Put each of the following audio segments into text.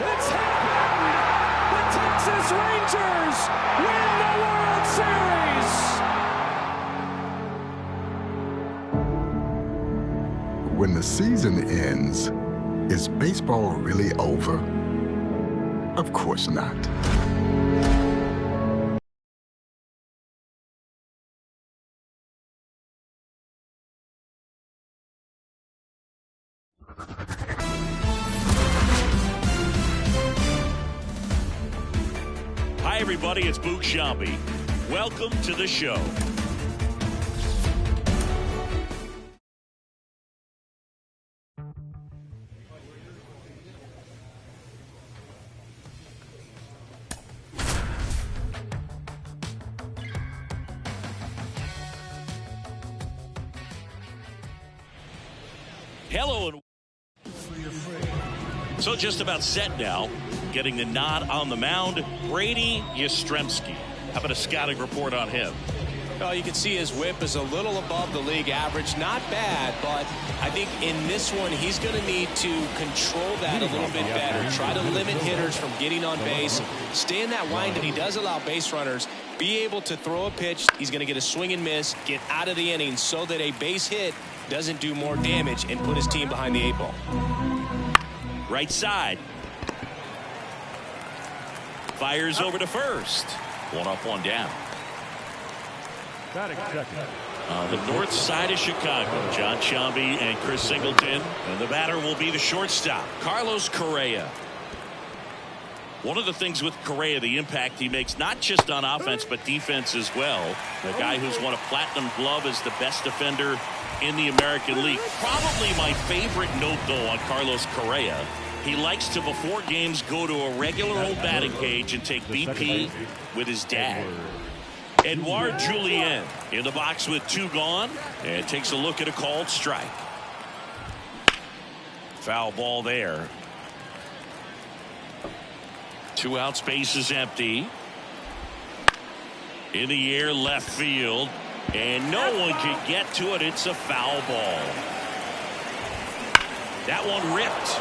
It's happened! The Texas Rangers win the World Series! When the season ends, is baseball really over? Of course not. Hi, everybody. It's Boog Sciambi. Welcome to the show. Hello. So just about set now. Getting the nod on the mound, Brady Yastrzemski. How about a scouting report on him? Well, you can see his whip is a little above the league average. Not bad, but I think in this one, he's going to need to control that a little bit better. Try to limit hitters from getting on base. Stay in that wind, and he does allow base runners. Be able to throw a pitch. He's going to get a swing and miss, get out of the inning so that a base hit doesn't do more damage and put his team behind the 8 ball. Right side. Fires over to first. 1 up, 1 down. On the north side of Chicago, John Sciambi and Chris Singleton. And the batter will be the shortstop, Carlos Correa. One of the things with Correa, the impact he makes, not just on offense, but defense as well. The guy who's won a platinum glove as the best defender in the American League. Probably my favorite note, though, on Carlos Correa. He likes to, before games, go to a regular old batting cage and take BP with his dad. Edouard Julien in the box with 2 gone and takes a look at a called strike. Foul ball there. 2 outs, base is empty. In the air, left field, and no one can get to it. It's a foul ball. That one ripped.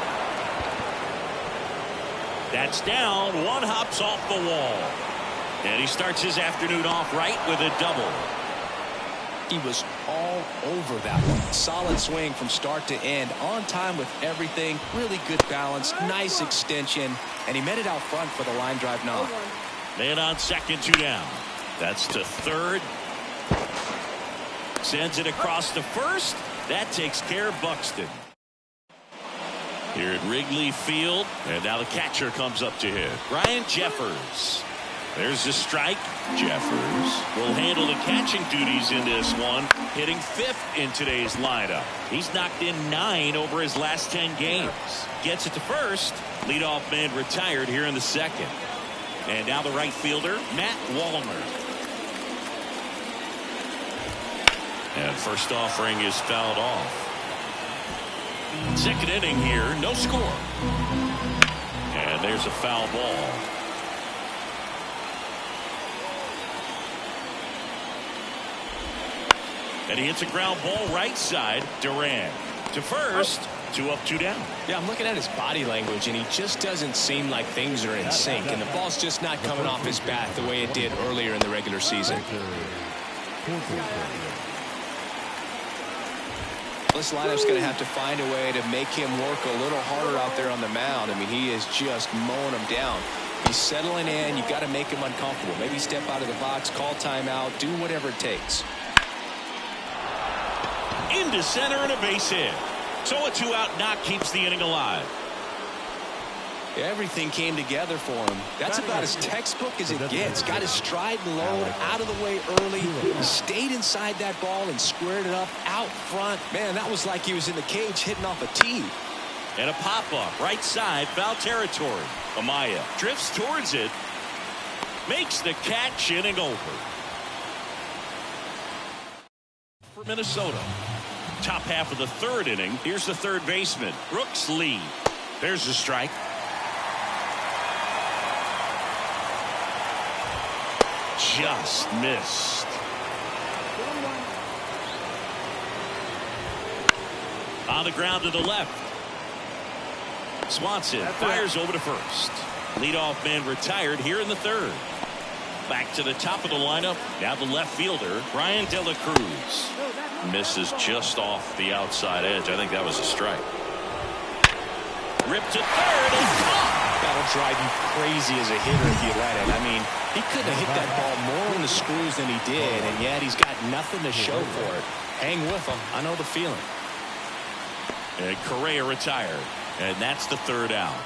That's down. 1 hops off the wall. And he starts his afternoon off right with a double. He was all over that one. Solid swing from start to end. On time with everything. Really good balance. Nice extension. And he met it out front for the line drive knock. Man on second, 2 down. That's to third. Sends it across to first. That takes care of Buxton. Here at Wrigley Field, and now the catcher comes up to hit. Ryan Jeffers. There's a strike. Jeffers will handle the catching duties in this one, hitting 5th in today's lineup. He's knocked in 9 over his last 10 games. Gets it to first. Leadoff man retired here in the second. And now the right fielder, Matt Wallner. And first offering is fouled off. Second inning here, no score. And there's a foul ball. And he hits a ground ball right side. Duran to first. 2 up, 2 down. Yeah, I'm looking at his body language, and he just doesn't seem like things are in sync. And the ball's just not coming off his bat the way it did earlier in the regular season. This lineup's going to have to find a way to make him work a little harder out there on the mound. I mean, he is just mowing them down. He's settling in. You've got to make him uncomfortable. Maybe step out of the box, call timeout, do whatever it takes. Into center and a base hit. So a 2-out knock keeps the inning alive. Everything came together for him. That's about as textbook as it gets. Got his stride and load out of the way early. Stayed inside that ball and squared it up out front. Man, that was like he was in the cage hitting off a tee. And a pop-up right side, foul territory. Amaya drifts towards it. Makes the catch, inning over. For Minnesota. Top half of the 3rd inning. Here's the 3rd baseman, Brooks Lee. There's the strike. Just missed. On the ground to the left. Swanson fires over to first. Leadoff man retired here in the third. Back to the top of the lineup. Now the left fielder, Brian De La Cruz. Misses just off the outside edge. I think that was a strike. Ripped to third and caught. That'll drive you crazy as a hitter if you let it. I mean, he couldn't have hit that ball more on the screws than he did, and yet he's got nothing to show for it. Hang with him. I know the feeling. And Correa retired. And that's the third out.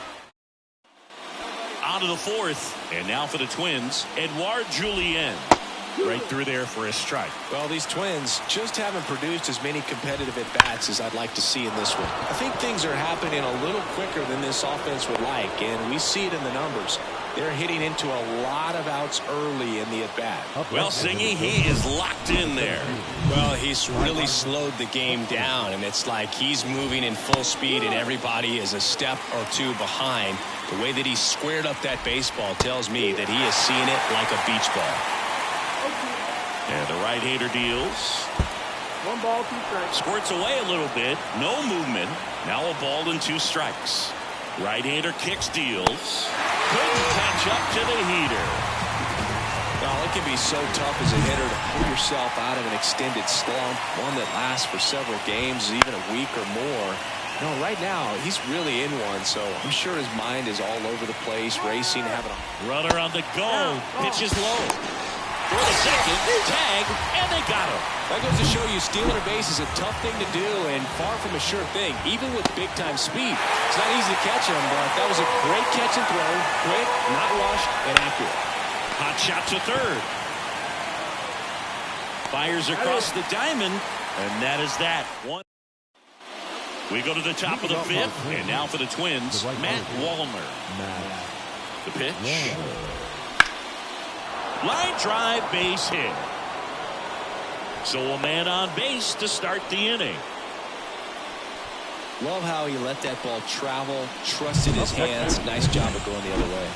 On to the fourth. And now for the Twins, Edouard Julien. Right through there for a strike. Well, these Twins just haven't produced as many competitive at-bats as I'd like to see in this one. I think things are happening a little quicker than this offense would like, and we see it in the numbers. They're hitting into a lot of outs early in the at-bat. Well, Singy, he is locked in there. Well, he's really slowed the game down, and it's like he's moving in full speed, and everybody is a step or two behind. The way that he squared up that baseball tells me that he is seeing it like a beach ball. And the right-hander deals. 1 ball, 2 strikes. Squirts away a little bit. No movement. Now a ball and 2 strikes. Right-hander kicks, deals. Couldn't catch up to the heater. Well, it can be so tough as a hitter to pull yourself out of an extended slump, one that lasts for several games, even a week or more. No, right now, he's really in one, so I'm sure his mind is all over the place, racing, having a... Runner on the go. Pitches low. For the second, tag, and they got him. That goes to show you stealing a base is a tough thing to do and far from a sure thing, even with big-time speed. It's not easy to catch him, but that was a great catch and throw. Quick, not rushed, and accurate. Hot shot to third. Fires across the diamond, and that is that. One. We go to the top of the fifth, and now for the Twins, Matt Wallner. The pitch. Line drive, base hit. So a man on base to start the inning. Love how he let that ball travel, trusted his hands. Nice job of going the other way.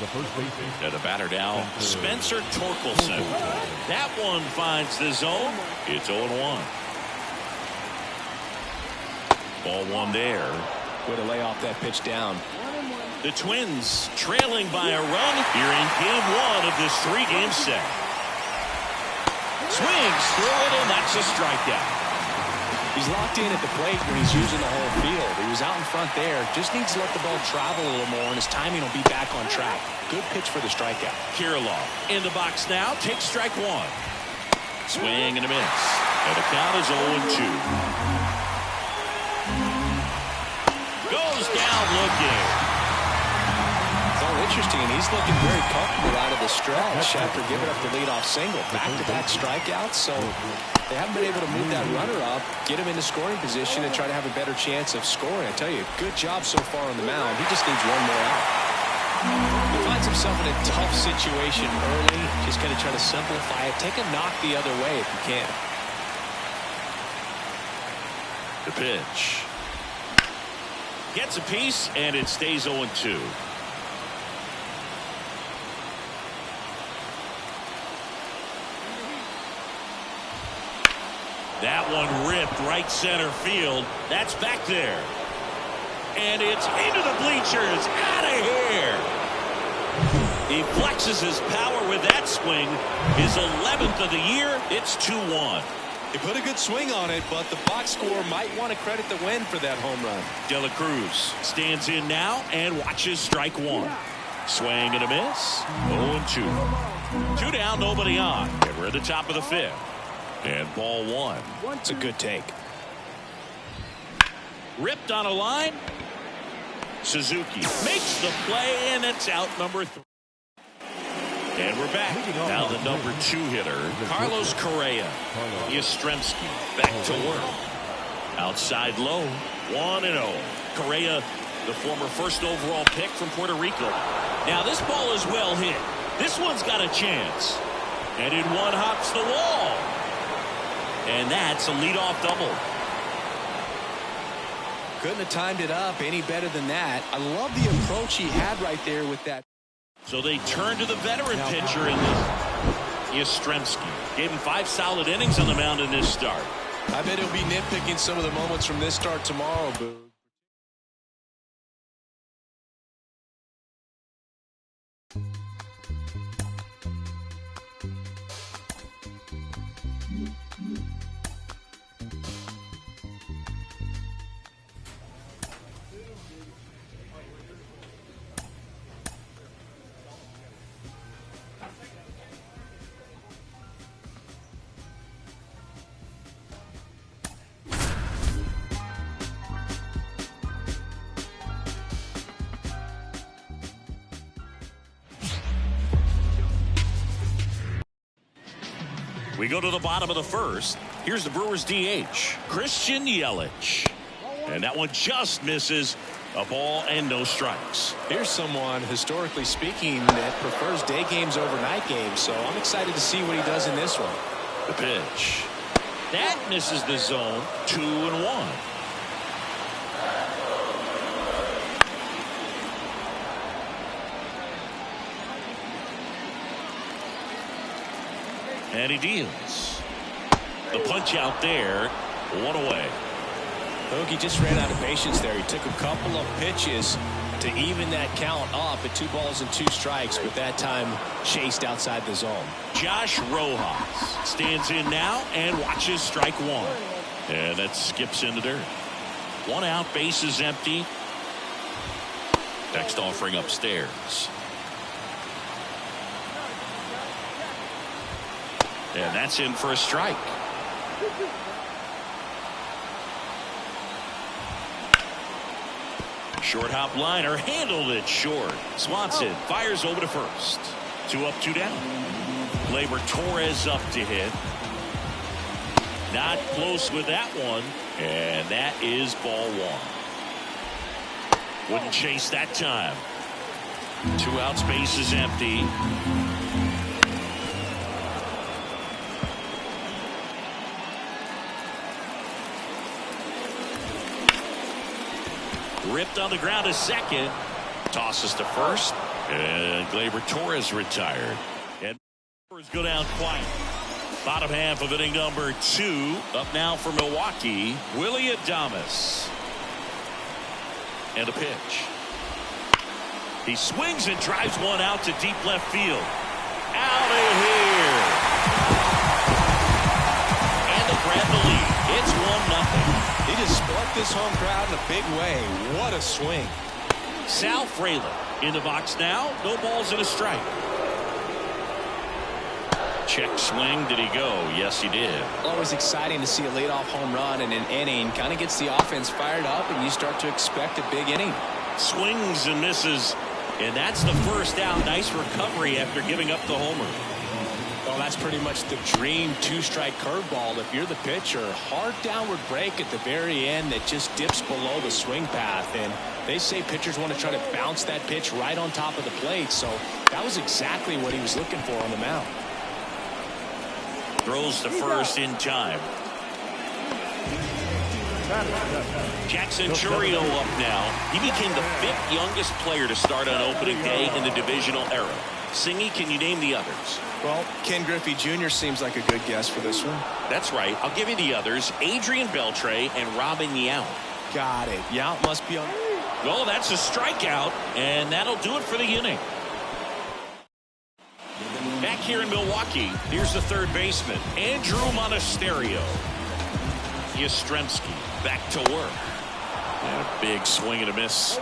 And the batter now, Spencer Torkelson. That one finds the zone. It's 0-1. Ball 1 there. Way to lay off that pitch down. The Twins trailing by a run here in game 1 of this 3-game set. Swings through it, and that's a strikeout. He's locked in at the plate when he's using the whole field. He was out in front there. Just needs to let the ball travel a little more, and his timing will be back on track. Good pitch for the strikeout. Kirilloff in the box now. Takes strike 1. Swing and a miss. And the count is 0-2. Goes down looking. Interesting. He's looking very comfortable out of the stretch after giving up the leadoff single. Back-to-back strikeouts, so they haven't been able to move that runner up, get him into scoring position, and try to have a better chance of scoring. I tell you, good job so far on the mound. He just needs one more out. He finds himself in a tough situation early. Just going to try to simplify it. Take a knock the other way if you can. The pitch. Gets a piece, and it stays 0-2. That one ripped right center field. That's back there. And it's into the bleachers. Out of here. He flexes his power with that swing. His 11th of the year. It's 2-1. He put a good swing on it, but the box score might want to credit the win for that home run. De La Cruz stands in now and watches strike 1. Swing and a miss. 0-2. 2 down, nobody on. And we're at the top of the 5th. And ball 1. It's a good take. Ripped on a line. Suzuki makes the play, and it's out number 3. And we're back. Now the number 2 hitter, Carlos Correa. Yastrzemski back to work. Outside low, 1-0. Correa, the former first overall pick from Puerto Rico. Now this ball is well hit. This one's got a chance. And it one hops the wall. And that's a leadoff double. Couldn't have timed it up any better than that. I love the approach he had right there with that. So they turn to the veteran pitcher in this. Yastrzemski gave him 5 solid innings on the mound in this start. I bet he'll be nitpicking some of the moments from this start tomorrow, Boo. We go to the bottom of the first. Here's the Brewers DH, Christian Yelich. And that one just misses. A ball and no strikes. Here's someone, historically speaking, that prefers day games over night games. So I'm excited to see what he does in this one. The pitch. That misses the zone. 2-1. And he deals. The punch out there. 1 away. Hoagie just ran out of patience there. He took a couple of pitches to even that count up at 2 balls and 2 strikes, but that time chased outside the zone. Josh Rojas stands in now and watches strike 1. And that skips in the dirt. 1 out, bases empty. Next offering upstairs. And that's in for a strike. Short hop liner, handled it short. Swanson fires over to first. 2 up, 2 down. Gleyber Torres up to hit. Not close with that one. And that is ball 1. Wouldn't chase that time. 2 outs, base is empty. Ripped on the ground to second. Tosses to first. And Gleyber Torres retired. And go down quiet. Bottom half of inning number 2. Up now for Milwaukee, Willy Adames. And a pitch. He swings and drives one out to deep left field. Out of here. And they grab the lead. It's 1-0. He just sparked this home crowd in a big way. What a swing. Sal Frelick in the box now. No balls and a strike. Check swing. Did he go? Yes, he did. Always exciting to see a leadoff home run in an inning. Kind of gets the offense fired up, and you start to expect a big inning. Swings and misses. And that's the first out. Nice recovery after giving up the homer. Well, that's pretty much the dream 2-strike curveball. If you're the pitcher, hard downward break at the very end that just dips below the swing path. And they say pitchers want to try to bounce that pitch right on top of the plate. So that was exactly what he was looking for on the mound. Throws to first in time. Jackson Chourio up now. He became the 5th youngest player to start on opening day in the divisional era. Singy, can you name the others? Well, Ken Griffey Jr. seems like a good guess for this one. That's right. I'll give you the others. Adrian Beltre and Robin Yount. Got it. Yount must be on. Well, that's a strikeout, and that'll do it for the inning. Back here in Milwaukee, here's the third baseman, Andrew Monasterio. Yastrzemski back to work. And a big swing and a miss.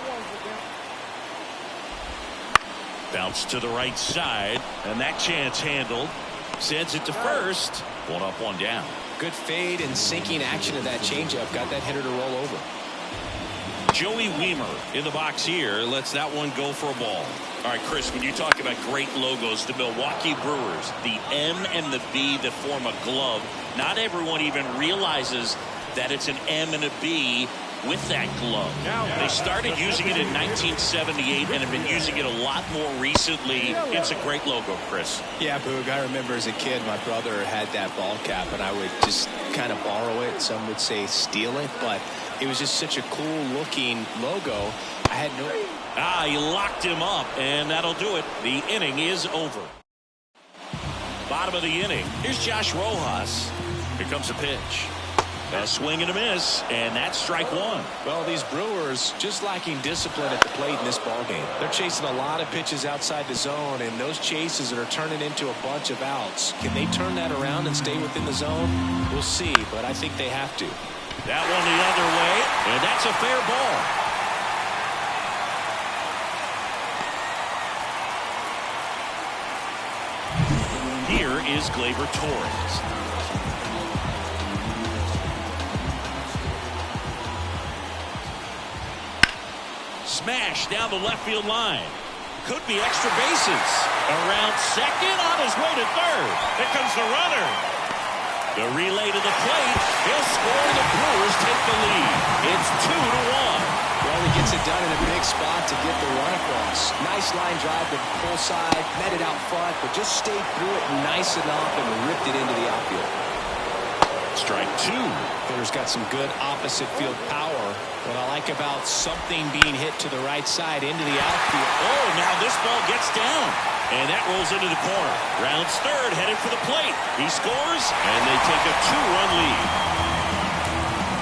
Bounce to the right side, and that chance handled. Sends it to first. 1 up, 1 down. Good fade and sinking action of that changeup. Got that hitter to roll over. Joey Wiemer in the box here lets that one go for a ball. All right, Chris, when you talk about great logos, the Milwaukee Brewers, the M and the B that form a glove, not everyone even realizes that it's an M and a B with that glove. They started using it in 1978 and have been using it a lot more recently. It's a great logo, Chris. Yeah, Boog, I remember as a kid my brother had that ball cap and I would just kind of borrow it. Some would say steal it, but it was just such a cool looking logo. I had no... He locked him up, and that'll do it. The inning is over. Bottom of the inning. Here's Josh Rojas. Here comes a pitch. A swing and a miss, and that's strike 1. Well, these Brewers just lacking discipline at the plate in this ballgame. They're chasing a lot of pitches outside the zone, and those chases are turning into a bunch of outs. Can they turn that around and stay within the zone? We'll see, but I think they have to. That one the other way, and that's a fair ball. Here is Gleyber Torres. Smash down the left field line. Could be extra bases. Around second, on his way to third. Here comes the runner. The relay to the plate. He'll score. The Brewers take the lead. It's 2-1. Well, he gets it done in a big spot to get the run across. Nice line drive to the pull side, met it out front, but just stayed through it nice enough and ripped it into the outfield. Strike 2. Hitter's got some good opposite field power. What I like about something being hit to the right side into the outfield. Oh, now this ball gets down. And that rolls into the corner. Rounds third, headed for the plate. He scores, and they take a 2-run lead.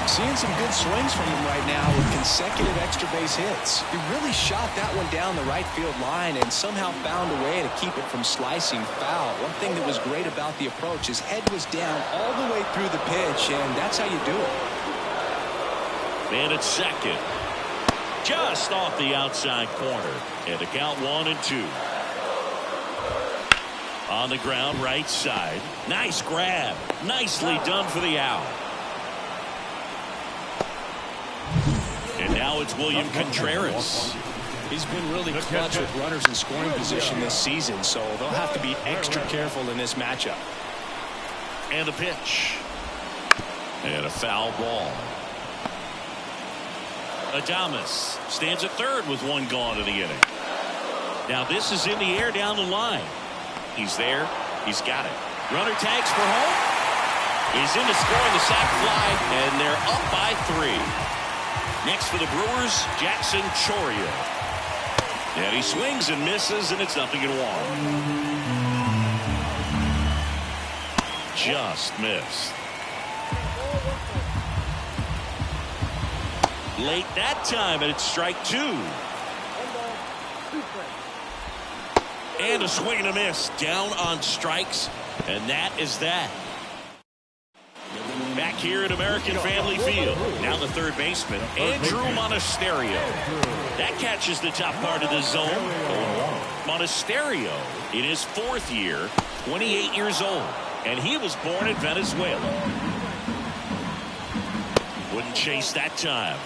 Seeing some good swings from him right now with consecutive extra base hits. He really shot that one down the right field line and somehow found a way to keep it from slicing foul. One thing that was great about the approach, his head was down all the way through the pitch, and that's how you do it. Man at second. Just off the outside corner. And to count 1-2. On the ground, right side. Nice grab. Nicely done for the out. And now it's William Contreras. He's been really clutch with runners in scoring position this season, so they'll have to be extra careful in this matchup. And the pitch. And a foul ball. Adames stands at third with one gone in the inning. Now this is in the air down the line. He's there. He's got it. Runner tags for home. He's in to score on the sac fly, and they're up by 3. Next for the Brewers, Jackson Chourio. And he swings and misses, and it's 0-1. Just missed. Late that time, and it's strike 2. And a swing and a miss. Down on strikes, and that is that. Back here at American Family Field. Now the third baseman, Andrew Monasterio. That catches the top part of the zone. Monasterio, in his 4th year, 28 years old. And he was born in Venezuela. Wouldn't chase that time.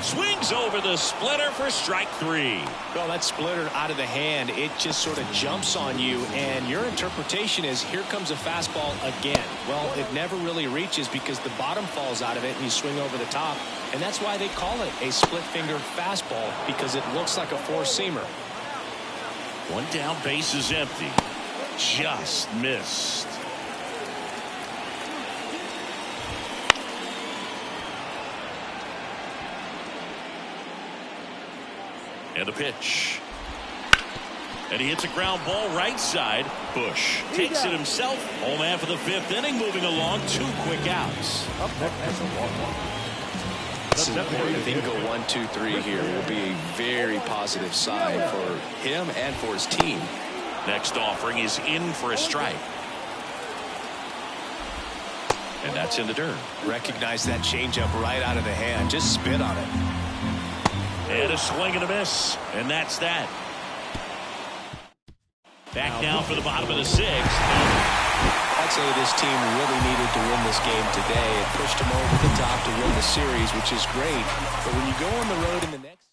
Swings over the splitter for strike 3. Well, that splitter out of the hand, it just sort of jumps on you, and your interpretation is, here comes a fastball again. Well, it never really reaches because the bottom falls out of it and you swing over the top, and that's why they call it a split-fingered fastball, because it looks like a four-seamer. One down, base is empty. Just missed. And the pitch. And he hits a ground ball right side. Bush takes it himself. Home half of the 5th inning, moving along. 2 quick outs. It's important if he can go 1, 2, 3 here. Will be a very positive sign for him and for his team. Next offering is in for a strike. And that's in the dirt. Recognize that changeup right out of the hand. Just spit on it. And a swing and a miss. And that's that. Back now for the bottom of the 6th. I'd say this team really needed to win this game today. It pushed them over the top to win the series, which is great. But when you go on the road in the next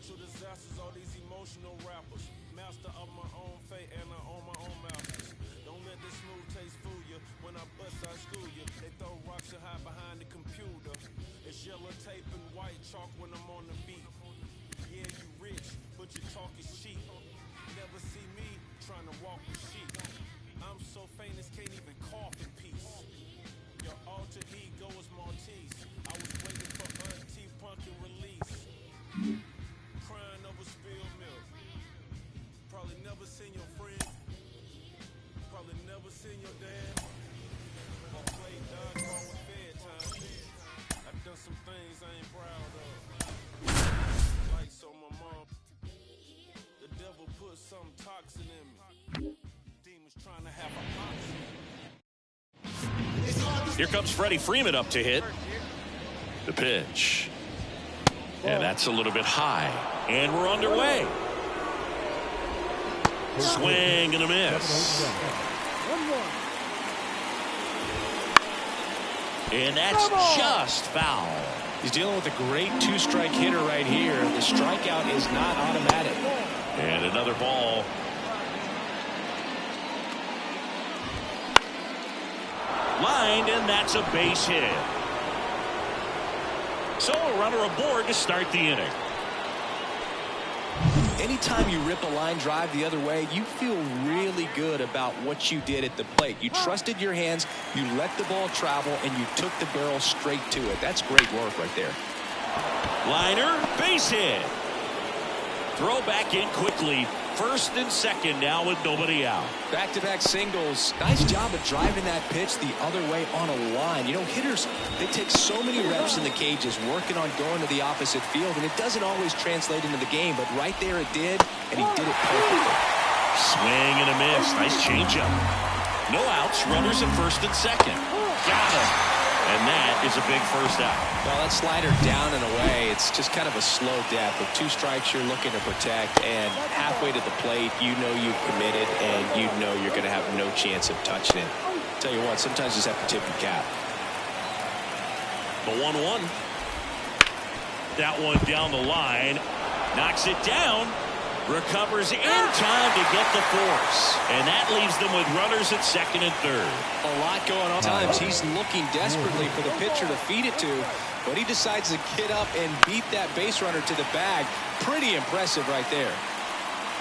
natural disasters, all these emotional rappers. Master of my own fate and I own my own masters. Don't let this smooth taste fool you. When I bust, I school you. They throw rocks and hide behind the computer. It's yellow tape and white chalk when I'm on the beat. Yeah, you rich, but your talk is cheap. Never see me trying to walk with sheep. I'm so famous, can't even cough in peace. Your alter ego is Maltese. I was waiting for T-Punkin release. Crying over spilled milk. Probably never seen your friend. Probably never seen your dad. Or played dodgeball with bedtime. I've done some things I ain't proud of. Like so my mom. The devil put some toxin in me. Demons trying to have a oxygen. Here comes Freddie Freeman up to hit. The pitch. And that's a little bit high. And we're underway. Swing and a miss. And that's just foul. He's dealing with a great two-strike hitter right here. The strikeout is not automatic. And another ball. Lined, and that's a base hit. So a runner aboard to start the inning. Anytime you rip a line drive the other way, you feel really good about what you did at the plate. You trusted your hands, you let the ball travel, and you took the barrel straight to it. That's great work right there. Liner, base hit. Throw back in quickly. First and second now with nobody out. Back-to-back singles. Nice job of driving that pitch the other way on a line. You know, hitters, they take so many reps in the cages working on going to the opposite field, and it doesn't always translate into the game, but right there it did, and he did it perfectly. Swing and a miss. Nice changeup. No outs. Runners at first and second. Got him. And that is a big first out. Well, that slider down and away, it's just kind of a slow death. With two strikes, you're looking to protect, and halfway to the plate, you know you've committed, and you know you're going to have no chance of touching it. Tell you what, sometimes you just have to tip your cap. The 1-1. That one down the line. Knocks it down. Recovers in time to get the force. And that leaves them with runners at second and third. A lot going on. Times he's looking desperately for the pitcher to feed it to, but he decides to get up and beat that base runner to the bag. Pretty impressive right there.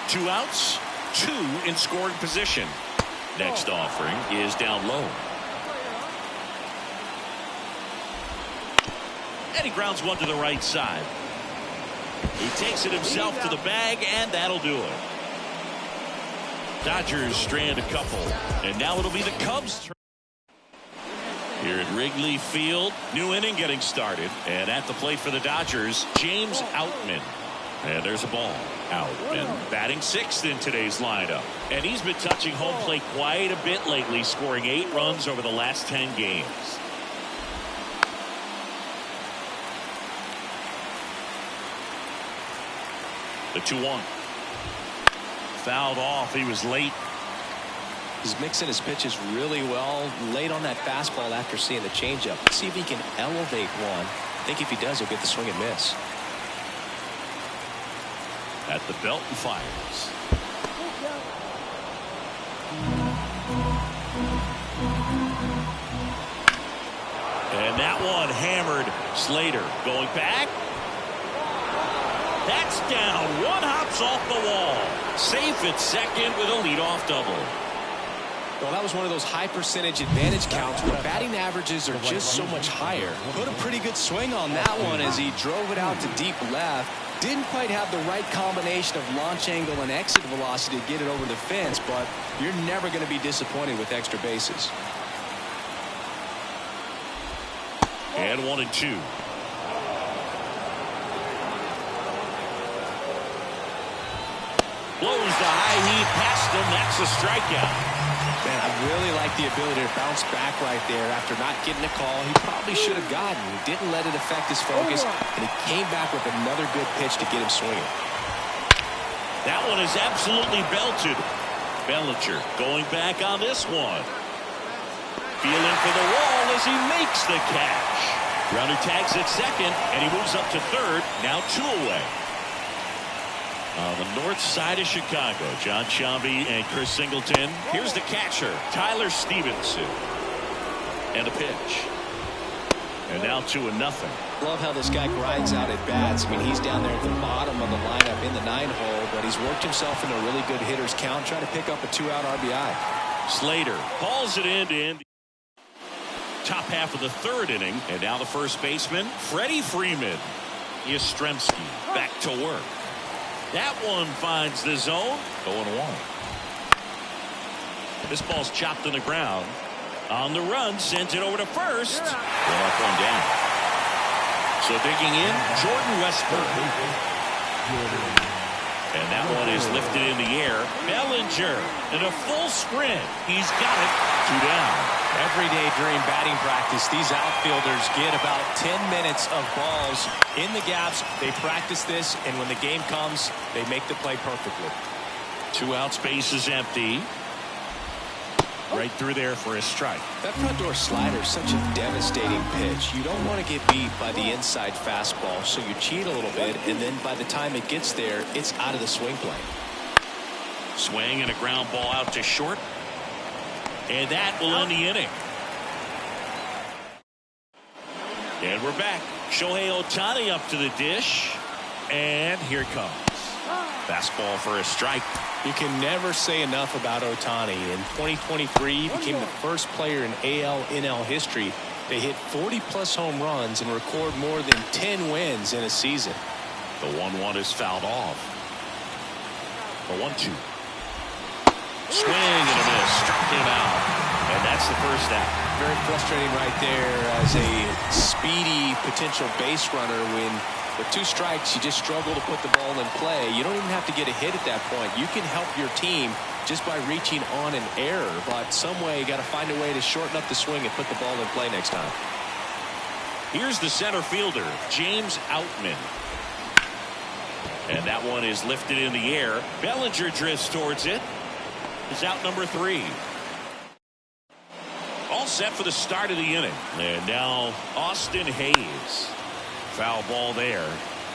2 outs, 2 in scoring position. Next offering is down low. And he grounds one to the right side. He takes it himself to the bag, and that'll do it. Dodgers strand a couple, and now it'll be the Cubs' turn. Here at Wrigley Field, new inning getting started, and at the plate for the Dodgers, James Outman. And there's a ball. Outman batting 6th in today's lineup, and he's been touching home plate quite a bit lately, scoring 8 runs over the last 10 games. The 2-1. Fouled off. He was late. He's mixing his pitches really well. Late on that fastball after seeing the changeup. Let's see if he can elevate one. I think if he does, he'll get the swing and miss. At the belt and fires. And that one hammered. Slater going back. That's down. One hops off the wall. Safe at second with a leadoff double. Well, that was one of those high percentage advantage counts where batting averages are just so much higher. Put a pretty good swing on that one as he drove it out to deep left. Didn't quite have the right combination of launch angle and exit velocity to get it over the fence, but you're never going to be disappointed with extra bases. And 1-2. Blows the high heat past him. That's a strikeout. Man, I really like the ability to bounce back right there after not getting a call he probably should have gotten. He didn't let it affect his focus, and he came back with another good pitch to get him swinging. That one is absolutely belted. Bellinger going back on this one. Feeling for the wall as he makes the catch. Runner tags at second, and he moves up to third. Now 2 away. On the north side of Chicago, John Sciambi and Chris Singleton. Here's the catcher, Tyler Stevenson. And a pitch. And now 2-0. Love how this guy grinds out at bats. I mean, he's down there at the bottom of the lineup in the 9-hole, but he's worked himself in a really good hitter's count, trying to pick up a 2-out RBI. Slater hauls it in top half of the 3rd inning. And now the first baseman, Freddie Freeman. Yastrzemski back to work. That one finds the zone. 0-1. This ball's chopped on the ground. On the run, sent it over to first. Up one down. So digging in, Jordan Westburg. And that one is lifted in the air. Bellinger in a full sprint. He's got it. 2 down. Everyday during batting practice, these outfielders get about 10 minutes of balls in the gaps. They practice this, and when the game comes, they make the play perfectly. 2 outs, base is empty. Right through there for a strike. That front door slider is such a devastating pitch. You don't want to get beat by the inside fastball, so you cheat a little bit, and then by the time it gets there, it's out of the swing plane. Swing and a ground ball out to short. And that will end the inning. And we're back. Shohei Ohtani up to the dish. And here it comes. Fastball for a strike. You can never say enough about Ohtani. In 2023, he became the first player in AL/NL history to hit 40-plus home runs and record more than 10 wins in a season. The 1-1 is fouled off. The 1-2. Swing and a miss. Struck him out. And that's the first out. Very frustrating right there as a speedy potential base runner when with 2 strikes, you just struggle to put the ball in play. You don't even have to get a hit at that point. You can help your team just by reaching on an error. But some way, you got to find a way to shorten up the swing and put the ball in play next time. Here's the center fielder, James Outman. And that one is lifted in the air. Bellinger drifts towards it. It's out number 3. All set for the start of the inning. And now Austin Hayes. Foul ball there.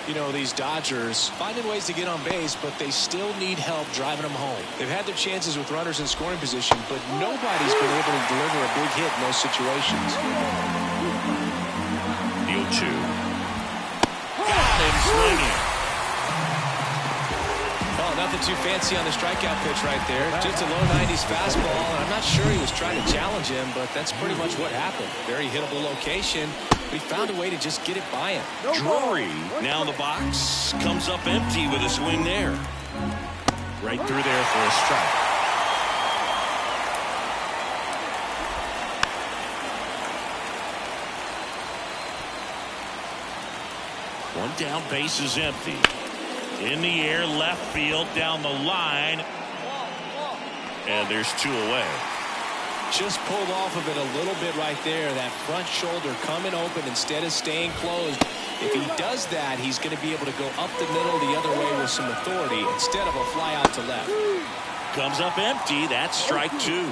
You know, these Dodgers finding ways to get on base, but they still need help driving them home. They've had their chances with runners in scoring position, but nobody's been able to deliver a big hit in those situations. The 0-2. Got him swinging. Oh, nothing too fancy on the strikeout pitch right there. Just a low 90s fastball, and I'm not sure he was trying to challenge him, but that's pretty much what happened. Very hittable location. We found a way to just get it by him. Drury now in the box. Comes up empty with a swing there. Right through there for a strike. One down, base is empty. In the air, left field, down the line. And there's 2 away. Just pulled off of it a little bit right there. That front shoulder coming open instead of staying closed. If he does that, he's going to be able to go up the middle the other way with some authority instead of a fly out to left. Comes up empty. That's strike 2.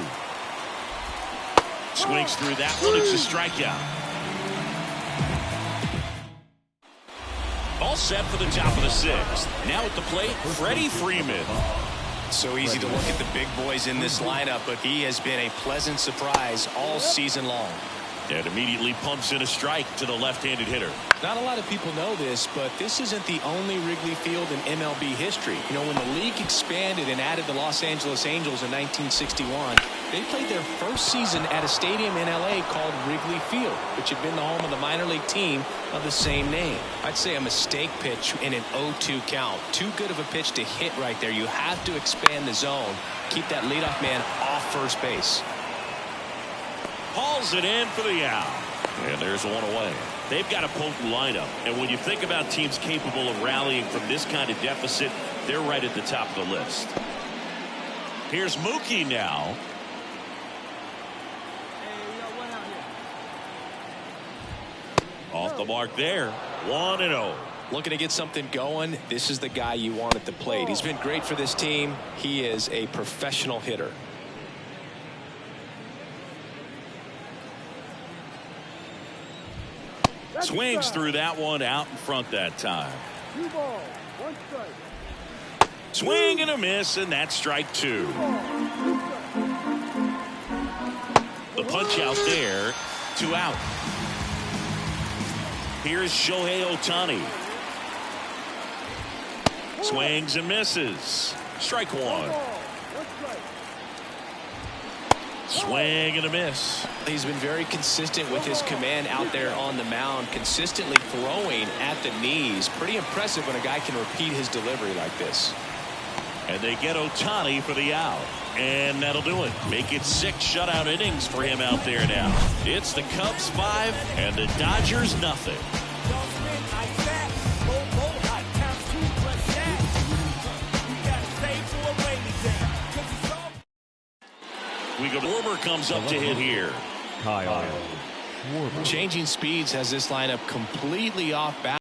Swings through that one. It's a strikeout. All set for the top of the 6th. Now at the plate, Freddie Freeman. So easy to look at the big boys in this lineup, but he has been a pleasant surprise all season long. And immediately pumps in a strike to the left-handed hitter. Not a lot of people know this, but this isn't the only Wrigley Field in MLB history. You know, when the league expanded and added the Los Angeles Angels in 1961, they played their first season at a stadium in LA called Wrigley Field, which had been the home of the minor league team of the same name. I'd say a mistake pitch in an 0-2 count. Too good of a pitch to hit right there. You have to expand the zone. Keep that leadoff man off first base. Hauls it in for the out. And there's 1 away. They've got a potent lineup. And when you think about teams capable of rallying from this kind of deficit, they're right at the top of the list. Here's Mookie now. Off the mark there. 1-0. Looking to get something going. This is the guy you want at the plate. He's been great for this team. He is a professional hitter. Swings through that one, out in front that time. 2 balls, 1 strike. Swing and a miss, and that's strike 2. The punch out there, 2 out. Here's Shohei Ohtani. Swings and misses. Strike 1. Swing and a miss. He's been very consistent with his command out there on the mound, consistently throwing at the knees. Pretty impressive when a guy can repeat his delivery like this. And they get Ohtani for the out. And that'll do it. Make it 6 shutout innings for him out there now. It's the Cubs 5 and the Dodgers nothing. we go. Schwarber comes up to hit here. Kyle Schwarber. Changing speeds has this lineup completely off balance.